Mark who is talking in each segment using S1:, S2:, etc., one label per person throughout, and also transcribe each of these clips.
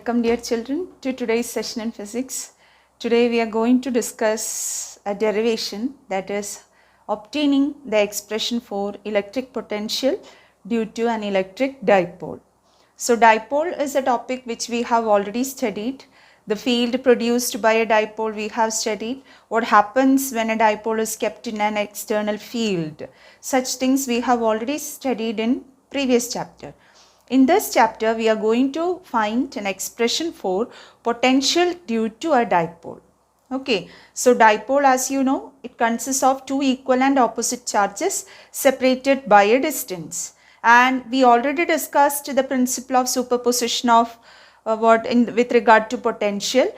S1: Welcome dear children to today's session in physics. Today we are going to discuss a derivation, that is obtaining the expression for electric potential due to an electric dipole. So dipole is a topic which we have already studied. The field produced by a dipole we have studied. What happens when a dipole is kept in an external field. Such things we have already studied in previous chapter. In this chapter, we are going to find an expression for potential due to a dipole. Okay, so dipole, as you know, it consists of two equal and opposite charges separated by a distance. And we already discussed the principle of superposition of with regard to potential.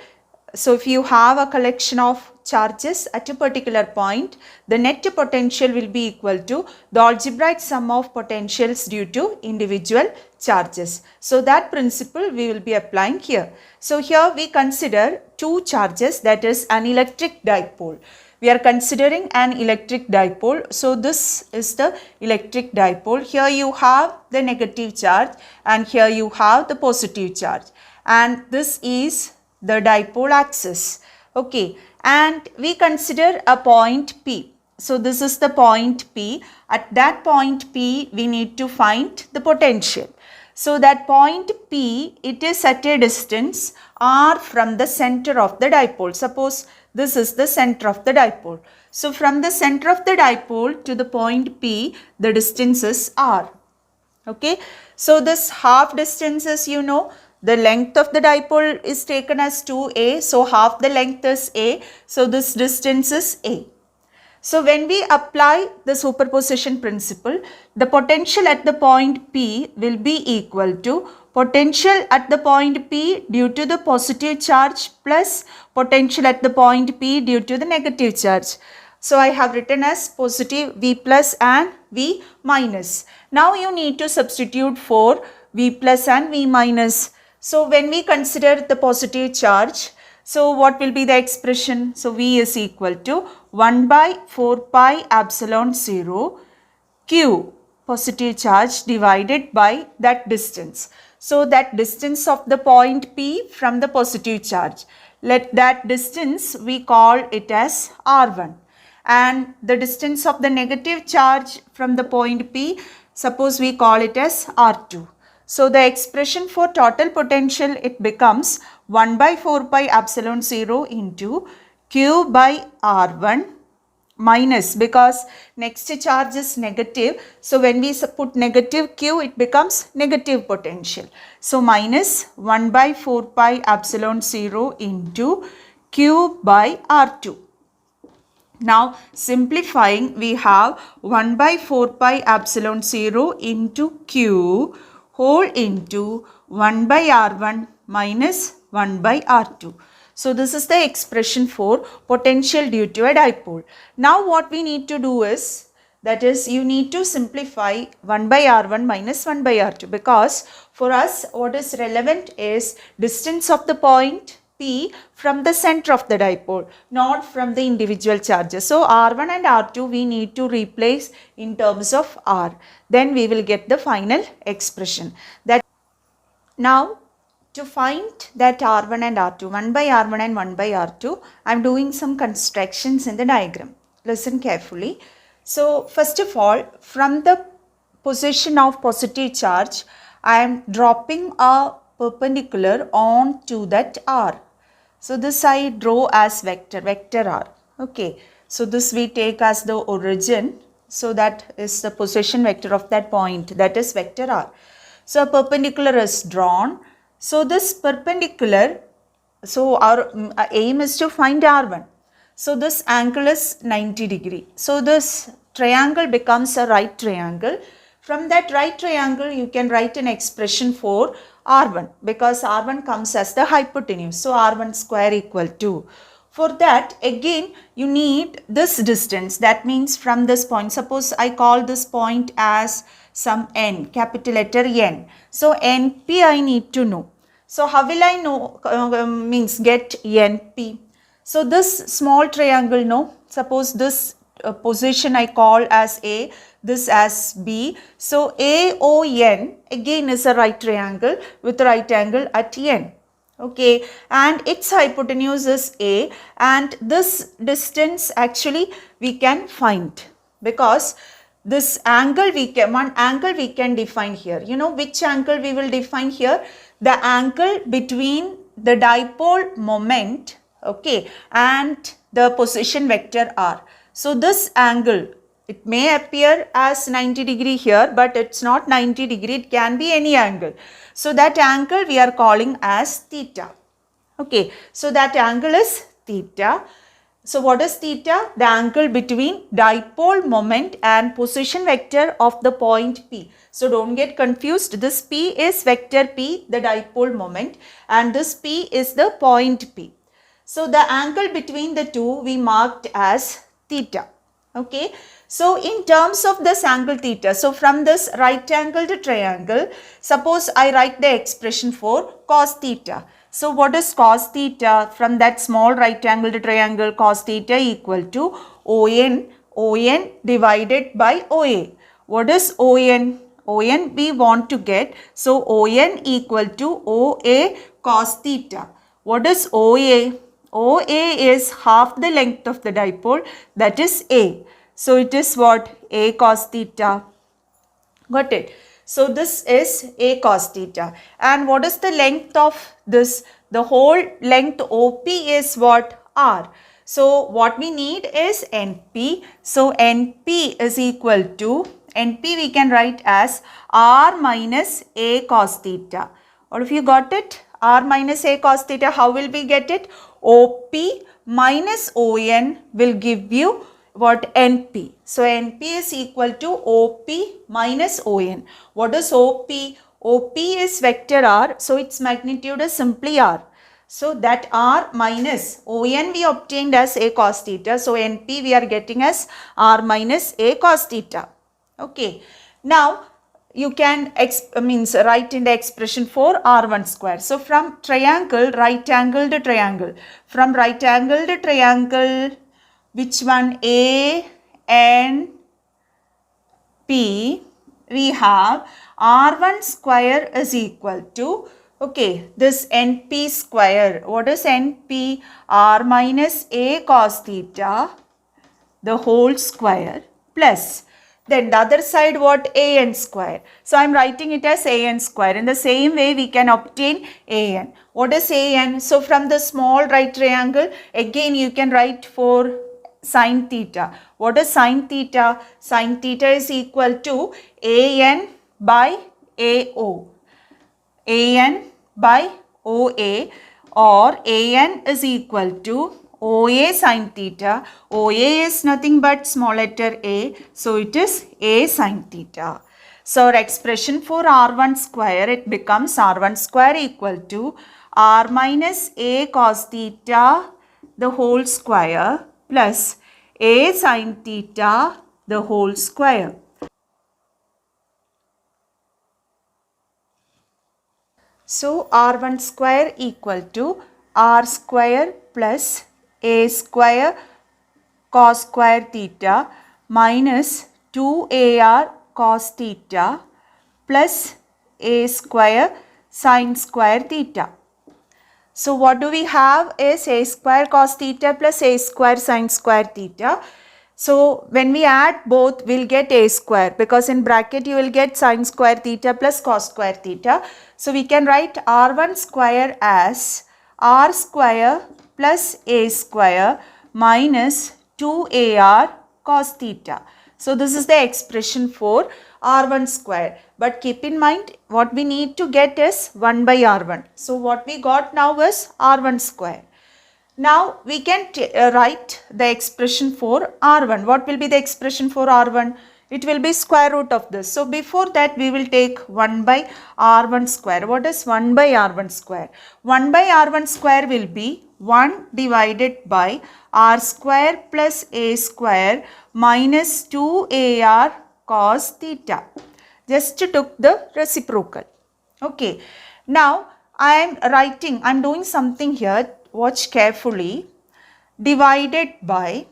S1: So if you have a collection of charges at a particular point, the net potential will be equal to the algebraic sum of potentials due to individual charges. So that principle we will be applying here. So here we consider two charges, that is an electric dipole. We are considering an electric dipole. So this is the electric dipole. Here you have the negative charge and here you have the positive charge. And this is the dipole axis. Okay, and we consider a point P. So this is the point P. At that point P, we need to find the potential. So that point P, it is at a distance r from the center of the dipole. Suppose this is the center of the dipole. So from the center of the dipole to the point P, the distance is r. Okay, so this half distance is, you know, the length of the dipole is taken as 2a, so half the length is a, so this distance is a. So when we apply the superposition principle, the potential at the point P will be equal to potential at the point P due to the positive charge plus potential at the point P due to the negative charge. So I have written as positive V plus and V minus. Now you need to substitute for V plus and V minus. So when we consider the positive charge, so what will be the expression? So V is equal to 1 by 4 pi epsilon 0 Q, positive charge, divided by that distance. So that distance of the point P from the positive charge. Let that distance we call it as R1. And the distance of the negative charge from the point P, suppose we call it as R2. So the expression for total potential, it becomes 1 by 4 pi epsilon 0 into Q by R1 minus, because next charge is negative. So when we put negative Q, it becomes negative potential. So minus 1 by 4 pi epsilon 0 into Q by R2. Now simplifying, we have 1 by 4 pi epsilon 0 into Q whole into 1 by R1 minus 1 by R2. So this is the expression for potential due to a dipole. Now what we need to do is, that is, you need to simplify 1 by R1 minus 1 by R2, because for us what is relevant is distance of the point P from the center of the dipole, not from the individual charges. So R1 and R2 we need to replace in terms of R. Then we will get the final expression. That now to find that R1 and R2, 1 by R1 and 1 by R2, I am doing some constructions in the diagram. Listen carefully. So first of all, from the position of positive charge, I am dropping a perpendicular on to that R. So this I draw as vector R. Okay. So this we take as the origin. So that is the position vector of that point, that is vector R. So a perpendicular is drawn. So this perpendicular, so our aim is to find R1. So this angle is 90 degree. So this triangle becomes a right triangle. From that right triangle, you can write an expression for R1, because R1 comes as the hypotenuse. So R1 square equal to. For that, again, you need this distance. That means from this point, suppose I call this point as some N, capital letter N. So NP I need to know. So how will I know, means get NP. So this small triangle, no, suppose this position I call as A, this as B. So AON again is a right triangle with a right angle at N. okay, and its hypotenuse is A, and this distance actually we can find because this angle one angle we can define here. You know which angle we will define here? The angle between the dipole moment, okay, and the position vector r. So this angle, it may appear as 90 degree here, but it's not 90 degree, it can be any angle. So that angle we are calling as theta. Okay, so that angle is theta. So what is theta? The angle between dipole moment and position vector of the point P. So don't get confused. This P is vector P, the dipole moment, and this P is the point P. So the angle between the two we marked as theta. Okay. So in terms of this angle theta, so from this right angled triangle, suppose I write the expression for cos theta. So what is cos theta? From that small right angled triangle, cos theta equal to ON divided by OA. What is ON? ON we want to get. So ON equal to OA cos theta. What is OA? OA is half the length of the dipole, that is A. So it is what? A cos theta. Got it? So this is A cos theta. And what is the length of this? The whole length OP is what? R. So what we need is NP. So NP is equal to, NP we can write as R minus A cos theta. All of you got it? R minus A cos theta. How will we get it? OP minus ON will give you what? NP. So NP is equal to OP minus ON. What is OP? OP is vector R. So its magnitude is simply R. So that R minus ON we obtained as A cos theta. So NP we are getting as R minus A cos theta. Okay. Now you can write in the expression for R1 square. So from triangle, right angled triangle. From right angled triangle, which one? A and P, we have R1 square is equal to, okay, this NP square. What is NP? R minus A cos theta, the whole square, plus then the other side what? AN square. So I am writing it as AN square. In the same way we can obtain AN. What is AN? So from the small right triangle, again you can write for sin theta. What is sin theta? Sin theta is equal to AN by AO. AN by OA, or AN is equal to OA sin theta. OA is nothing but small letter A. So it is A sin theta. So our expression for R1 square, it becomes R1 square equal to R minus A cos theta, the whole square, plus A sin theta, the whole square. So R1 square equal to R square plus A square cos square theta minus 2AR cos theta plus A square sin square theta. So what do we have is A square cos theta plus A square sin square theta. So when we add both, we'll get A square, because in bracket you will get sin square theta plus cos square theta. So we can write R1 square as R square plus A square minus 2AR cos theta. So this is the expression for R1 square. But keep in mind, what we need to get is 1 by R1. So what we got now is R1 square. Now we can write the expression for R1. What will be the expression for R1? It will be square root of this. So before that we will take 1 by R1 square. What is 1 by R1 square? 1 by R1 square will be 1 divided by R square plus A square minus 2AR cos theta. Just took the reciprocal. Okay. Now I am doing something here. Watch carefully. Divided by,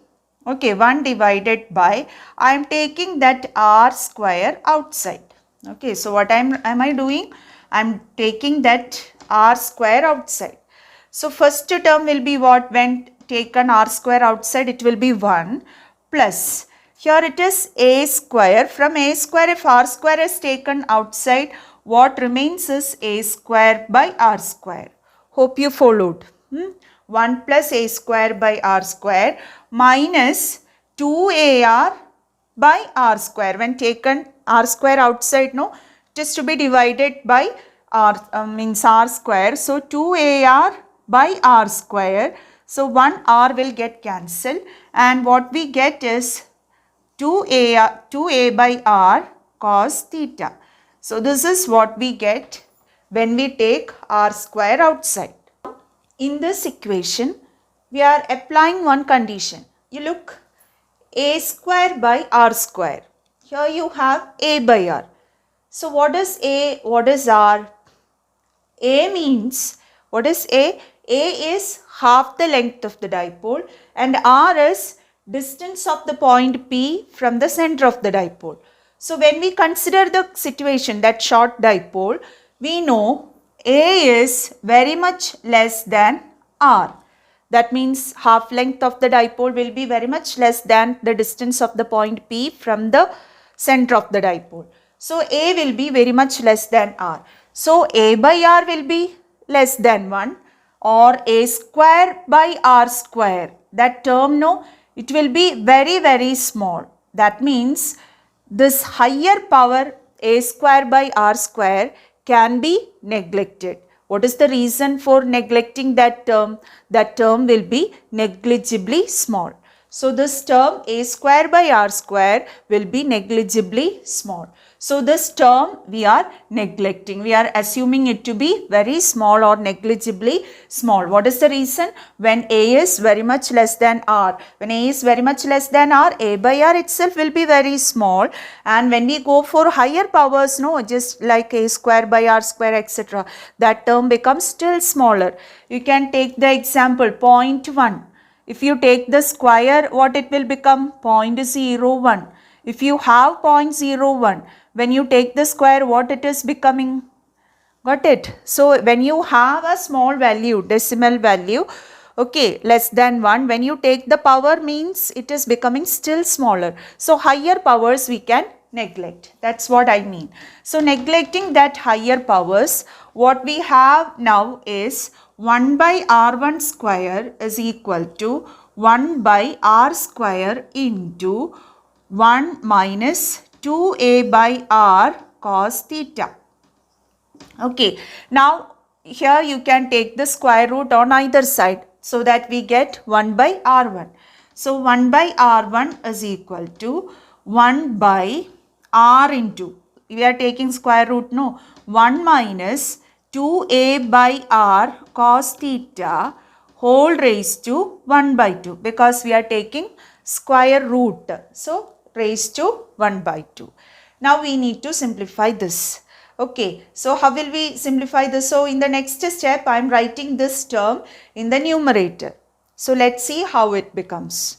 S1: okay, 1 divided by, I am taking that R square outside. Okay, so what am I doing? I am taking that R square outside. So first term will be what? When taken r square outside, it will be 1 plus, here it is a square. From a square, if r square is taken outside, what remains is a square by r square. Hope you followed. 1 plus a square by r square minus 2ar by r square. When taken r square outside, no, it is to be divided by r, means r square. So 2ar by r square. So 1 r will get cancelled, and what we get is 2a by r cos theta. So this is what we get when we take r square outside. In this equation, we are applying one condition. You look, a square by r square. Here you have a by r. So what is a, what is r? A means, what is a? A is half the length of the dipole, and r is distance of the point P from the center of the dipole. So when we consider the situation, that short dipole, we know A is very much less than r. That means half length of the dipole will be very much less than the distance of the point P from the center of the dipole. So A will be very much less than r. So a by r will be less than 1, or a square by r square. That term, no, it will be very, very small. That means this higher power a square by r square can be neglected. What is the reason for neglecting that term? That term will be negligibly small. So this term a square by r square will be negligibly small. So this term we are neglecting. We are assuming it to be very small or negligibly small. What is the reason? When a is very much less than r. When a is very much less than r, a by r itself will be very small. And when we go for higher powers, no, just like a square by r square, etc., that term becomes still smaller. You can take the example 0.1. If you take the square, what it will become? 0.01. If you have 0.01, when you take the square, what it is becoming? Got it? So when you have a small value, decimal value, okay, less than 1, when you take the power, means it is becoming still smaller. So higher powers we can neglect. That's what I mean. So neglecting that higher powers, what we have now is 1 by r1 square is equal to 1 by r square into 1 minus 2a by r cos theta. Okay, now here you can take the square root on either side so that we get 1 by r1. So 1 by r1 is equal to 1 by r into, we are taking square root, no, 1 minus 2a by r cos theta whole raised to 1 by 2, because we are taking square root. So raised to 1 by 2. Now we need to simplify this. Okay, so how will we simplify this? So in the next step, I am writing this term in the numerator. So let's see how it becomes.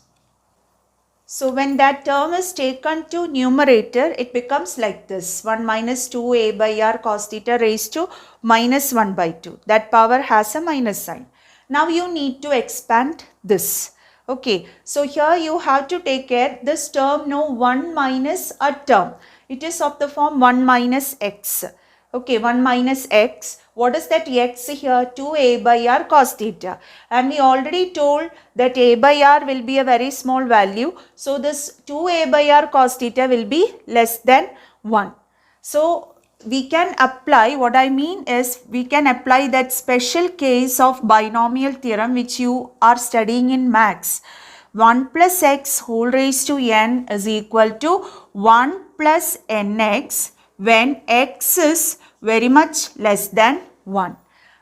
S1: So when that term is taken to numerator, it becomes like this: 1 minus 2a by r cos theta raised to minus 1 by 2. That power has a minus sign. Now you need to expand this. Okay, so here you have to take care, this term, no, 1 minus a term. It is of the form 1 minus x. Okay, 1 minus x. What is that x here? 2a by r cos theta. And we already told that a by r will be a very small value. So this 2a by r cos theta will be less than 1. So we can apply, what I mean is, we can apply that special case of binomial theorem which you are studying in maths. 1 plus x whole raised to n is equal to 1 plus nx when x is very much less than 1.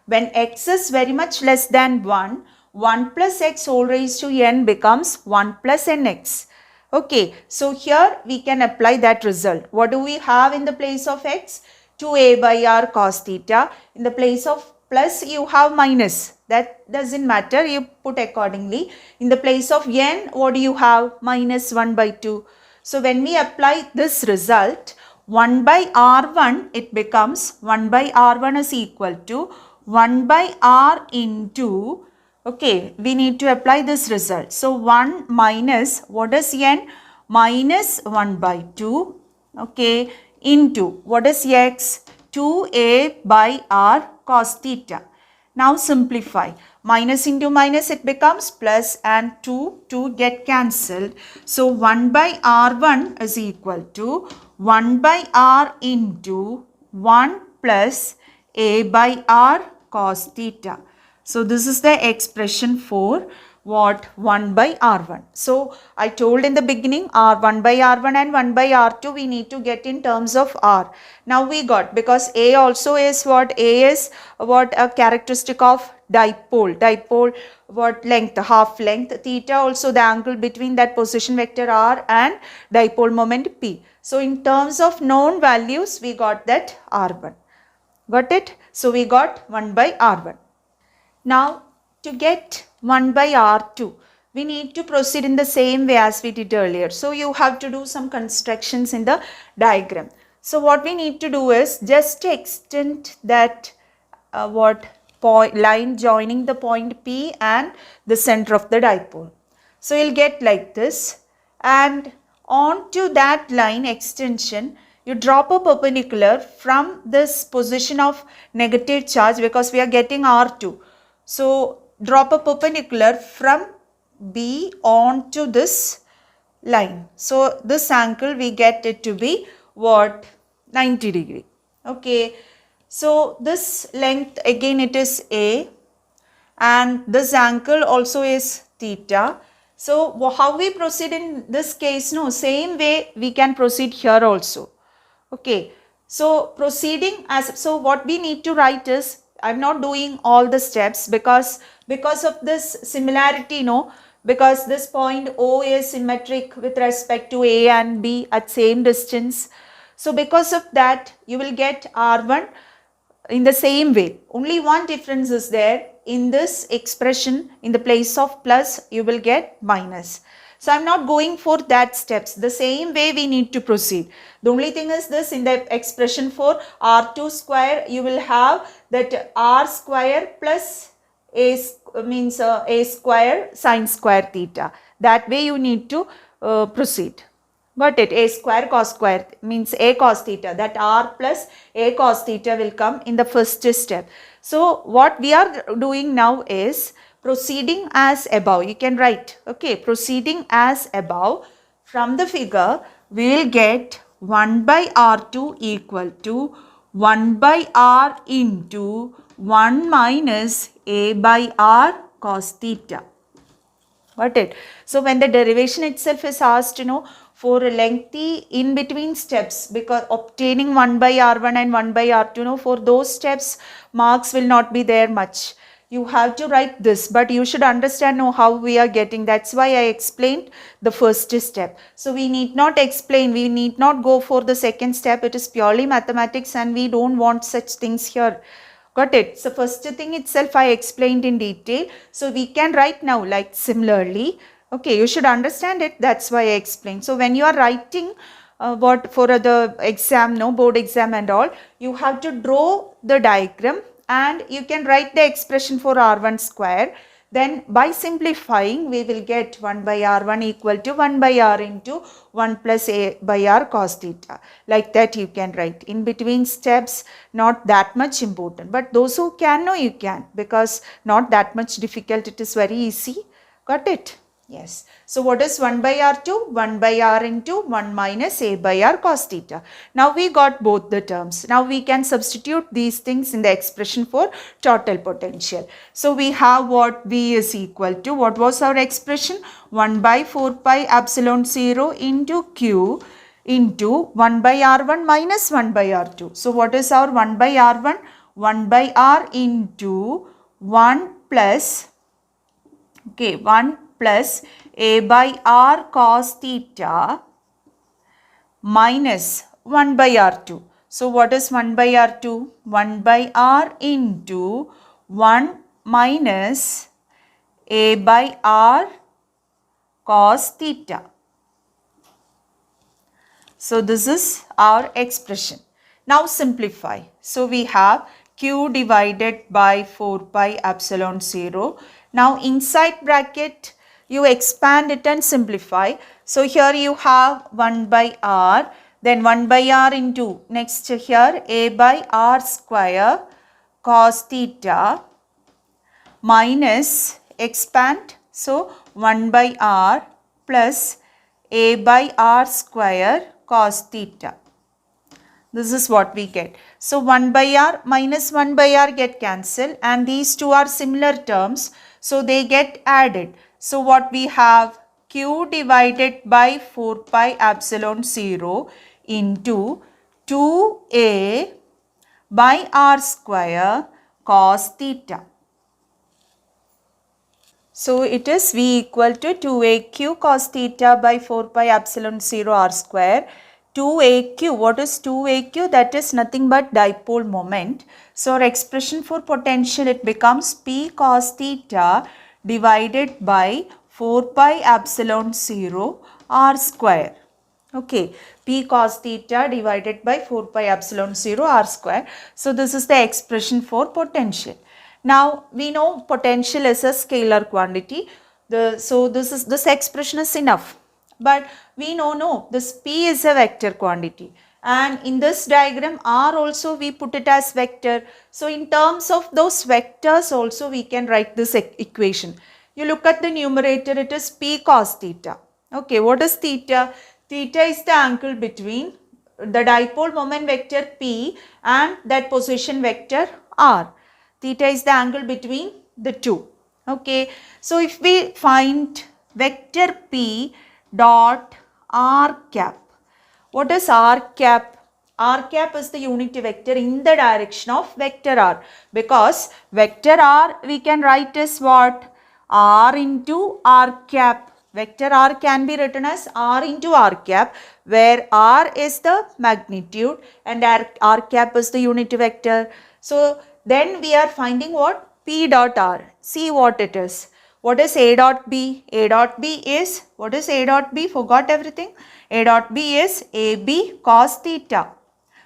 S1: When x is very much less than 1, 1 plus x whole raised to n becomes 1 plus nx. Okay, so here we can apply that result. What do we have in the place of x? 2a by r cos theta. In the place of plus you have minus. That doesn't matter, you put accordingly. In the place of n, what do you have? Minus 1 by 2. So when we apply this result, 1 by r1, it becomes 1 by r1 is equal to 1 by r into, okay, we need to apply this result. So 1 minus, what is n? Minus 1 by 2, okay, into, what is x? 2a by r cos theta. Now simplify. Minus into minus, it becomes plus, and 2 get cancelled. So 1 by r1 is equal to 1 by r into 1 plus a by r cos theta. So this is the expression for what? 1 by r1. So I told in the beginning, r1 by r1 and 1 by r2 we need to get in terms of r. Now we got, because a also is what? A is what? A characteristic of dipole. Dipole, what? Length, half length. Theta also the angle between that position vector r and dipole moment p. So in terms of known values, we got that r1. Got it? So we got 1 by r1. Now to get 1 by r2, we need to proceed in the same way as we did earlier. So you have to do some constructions in the diagram. So what we need to do is just extend that line joining the point P and the center of the dipole. So you'll get like this, and onto that line extension you drop a perpendicular from this position of negative charge, because we are getting R2. So drop a perpendicular from B onto this line. So this angle we get it to be what? 90 degree. Okay. So this length again it is A, and this angle also is theta. So how we proceed in this case? No, same way we can proceed here also. Okay. So proceeding as, so what we need to write is, I'm not doing all the steps because of this similarity, no, because this point O is symmetric with respect to A and B at same distance. So because of that you will get R1 in the same way. Only one difference is there. In this expression, in the place of plus, you will get minus. So I'm not going for that steps. The same way we need to proceed. The only thing is this, in the expression for r2 square, you will have that r square plus a square sine square theta. That way you need to proceed. Got it? A square cos square means a cos theta. That r plus a cos theta will come in the first step. So what we are doing now is proceeding as above. You can write, okay, proceeding as above. From the figure we will get 1 by r2 equal to 1 by r into 1 minus a by r cos theta. Got it? So when the derivation itself is asked, for a lengthy in between steps, because obtaining 1 by r1 and 1 by r2, for those steps marks will not be there much. You have to write this, but you should understand how we are getting. That's why I explained the first step. So we need not explain, we need not go for the second step. It is purely mathematics and we don't want such things here. Got it? So first thing itself I explained in detail. So we can write now like similarly. Okay, you should understand it. That's why I explained. So when you are writing what for the exam, board exam and all, you have to draw the diagram and you can write the expression for r1 square. Then by simplifying we will get 1 by r1 equal to 1 by r into 1 plus a by r cos theta. Like that you can write. In between steps not that much important, but those who can know, you can, because not that much difficult. It is very easy. Got it? Yes. So what is 1 by r2? 1 by r into 1 minus a by r cos theta. Now we got both the terms. Now we can substitute these things in the expression for total potential. So we have what? V is equal to, what was our expression? 1 by 4 pi epsilon 0 into Q into 1 by r1 minus 1 by r2. So what is our 1 by r1? 1 by r into 1 plus, okay, 1 plus a by r cos theta minus 1 by r2. So what is 1 by r2? 1 by r into 1 minus a by r cos theta. So this is our expression. Now simplify. So we have q divided by 4 pi epsilon 0. Now inside bracket you expand it and simplify. So here you have 1 by r, then 1 by r into, next here a by r square cos theta minus expand, so 1 by r plus a by r square cos theta. This is what we get. So 1 by r minus 1 by r get cancelled and these two are similar terms, so they get added. So what we have, q divided by 4 pi epsilon 0 into 2a by r square cos theta. So it is v equal to 2aq cos theta by 4 pi epsilon 0 r square. 2aq, what is 2aq? That is nothing but dipole moment. So our expression for potential, it becomes p cos theta divided by 4 pi epsilon 0 r square. Okay, p cos theta divided by 4 pi epsilon 0 r square. So this is the expression for potential. Now we know potential is a scalar quantity. So this expression is enough. But we know no, this p is a vector quantity. And in this diagram r also we put it as vector. So in terms of those vectors also we can write this equation. You look at the numerator, it is p cos theta. Okay, what is theta? Theta is the angle between the dipole moment vector p and that position vector r. Theta is the angle between the two. Okay, so if we find vector p dot r cap, what is r cap? R cap is the unit vector in the direction of vector r, because vector r we can write as what? R into r cap. Vector r can be written as r into r cap, where r is the magnitude and r cap is the unit vector. So then we are finding what? P dot r. See what it is. What is a dot b? A dot b is, what is a dot b? Forgot everything. A dot b is ab cos theta,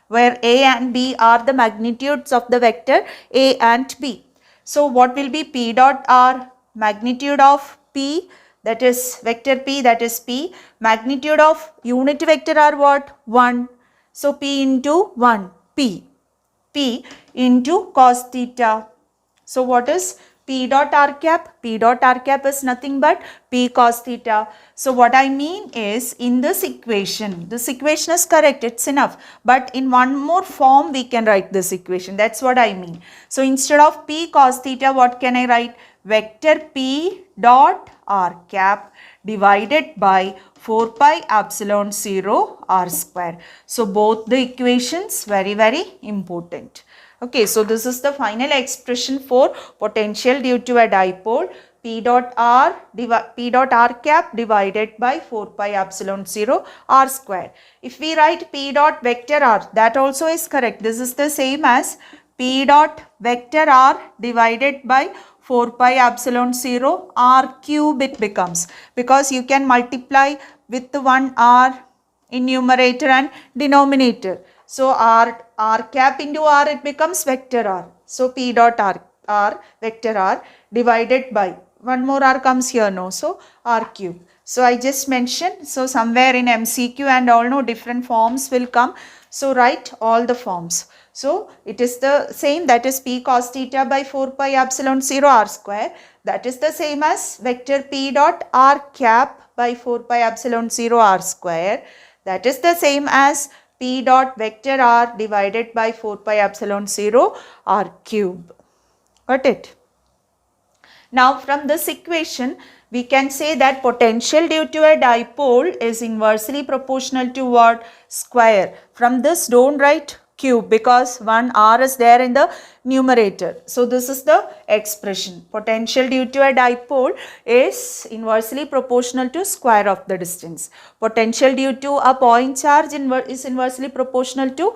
S1: where a and b are the magnitudes of the vector a and b. So what will be p dot r? Magnitude of p, that is vector p, that is p. Magnitude of unit vector are what? 1. So p into 1, p. P into cos theta. So what is p dot r cap? P dot r cap is nothing but p cos theta. So what I mean is, in this equation is correct, it's enough. But in one more form we can write this equation. That's what I mean. So instead of p cos theta, what can I write? Vector p dot r cap divided by 4 pi epsilon 0 r square. So both the equations very important. Okay, so this is the final expression for potential due to a dipole. P dot r cap divided by 4 pi epsilon 0 r square. If we write p dot vector r, that also is correct. This is the same as p dot vector r divided by 4 pi epsilon 0 r cube it becomes, because you can multiply with the one r in numerator and denominator. So r cap into r, it becomes vector r. So p dot r vector r divided by, one more r comes here, no, so r cube. So I just mentioned, so somewhere in MCQ and all, no, different forms will come. So write all the forms. So it is the same, that is p cos theta by 4 pi epsilon 0 r square. That is the same as vector p dot r cap by 4 pi epsilon 0 r square. That is the same as p dot vector r divided by 4 pi epsilon 0 r cube. Got it? Now from this equation, we can say that potential due to a dipole is inversely proportional to what? Square. From this, don't write cube, because one r is there in the numerator. So this is the expression. Potential due to a dipole is inversely proportional to square of the distance. Potential due to a point charge is inversely proportional to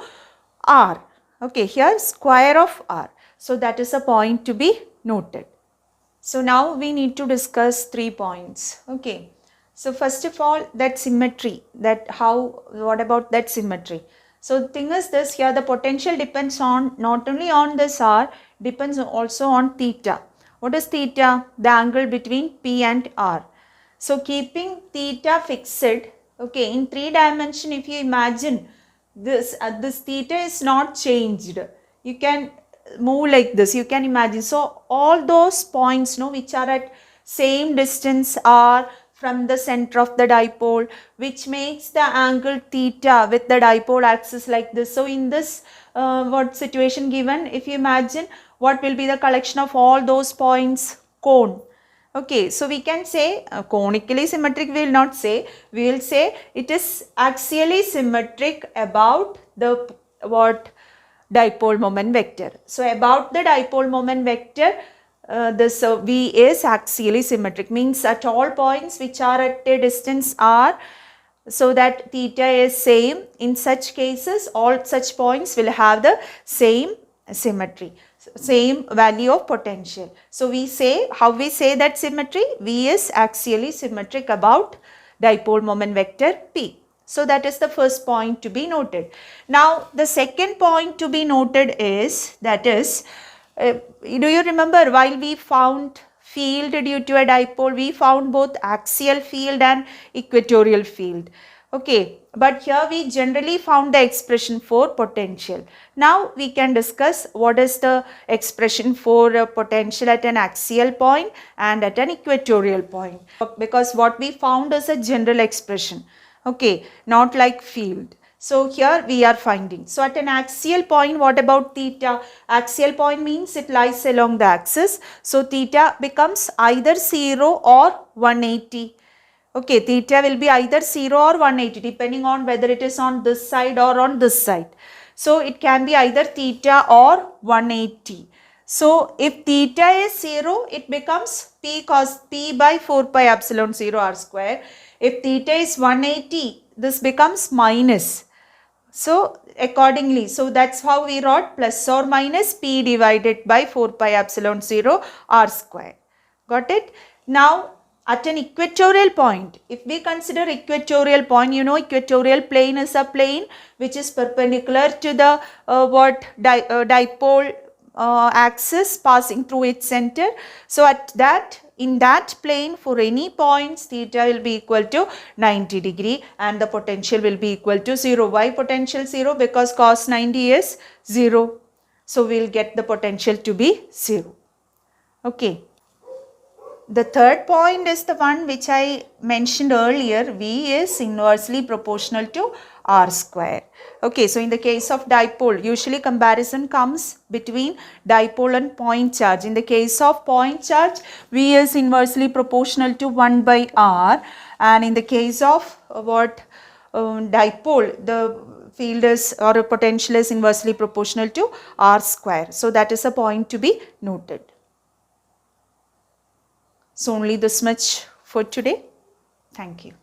S1: r. Okay, here square of r. So that is a point to be noted. So now we need to discuss 3 points. Okay. So first of all, that symmetry, what about that symmetry? So the thing is this, here the potential depends on not only on this r, depends also on theta. What is theta? The angle between P and R. So keeping theta fixed, okay, in 3 dimension, if you imagine this, this theta is not changed. You can move like this, you can imagine. So all those points, no, which are at same distance r from the center of the dipole, which makes the angle theta with the dipole axis like this. So in this what situation given, if you imagine, what will be the collection of all those points? Cone. Okay, so we can say conically symmetric, we will not say, we will say it is axially symmetric about the what? Dipole moment vector. So about the dipole moment vector, this V is axially symmetric, means at all points which are at a distance r, so that theta is same. In such cases, all such points will have the same symmetry, same value of potential. So we say, how we say that symmetry? V is axially symmetric about dipole moment vector P. So that is the first point to be noted. Now the second point to be noted is, that is, do you remember while we found field due to a dipole, we found both axial field and equatorial field. Okay, but here we generally found the expression for potential. Now we can discuss what is the expression for potential at an axial point and at an equatorial point, because what we found is a general expression. Okay, not like field. So here we are finding. So at an axial point, what about theta? Axial point means it lies along the axis. So theta becomes either 0 or 180. Okay, theta will be either 0 or 180 depending on whether it is on this side or on this side. So it can be either theta or 180. So if theta is 0, it becomes P cos P by 4 pi epsilon 0 r square. If theta is 180, this becomes minus. So accordingly, so that's how we wrote plus or minus P divided by 4 pi epsilon 0 r square. Got it? Now at an equatorial point, if we consider equatorial point, you know equatorial plane is a plane which is perpendicular to the dipole axis passing through its center. So at that, in that plane, for any points, theta will be equal to 90 degree and the potential will be equal to 0. Why potential 0? Because cos 90 is 0. So we will get the potential to be 0. Okay. The third point is the one which I mentioned earlier. V is inversely proportional to r square. Okay, so in the case of dipole, usually comparison comes between dipole and point charge. In the case of point charge, V is inversely proportional to 1 by r, and in the case of dipole, the field is or a potential is inversely proportional to r square. So that is a point to be noted. So only this much for today. Thank you.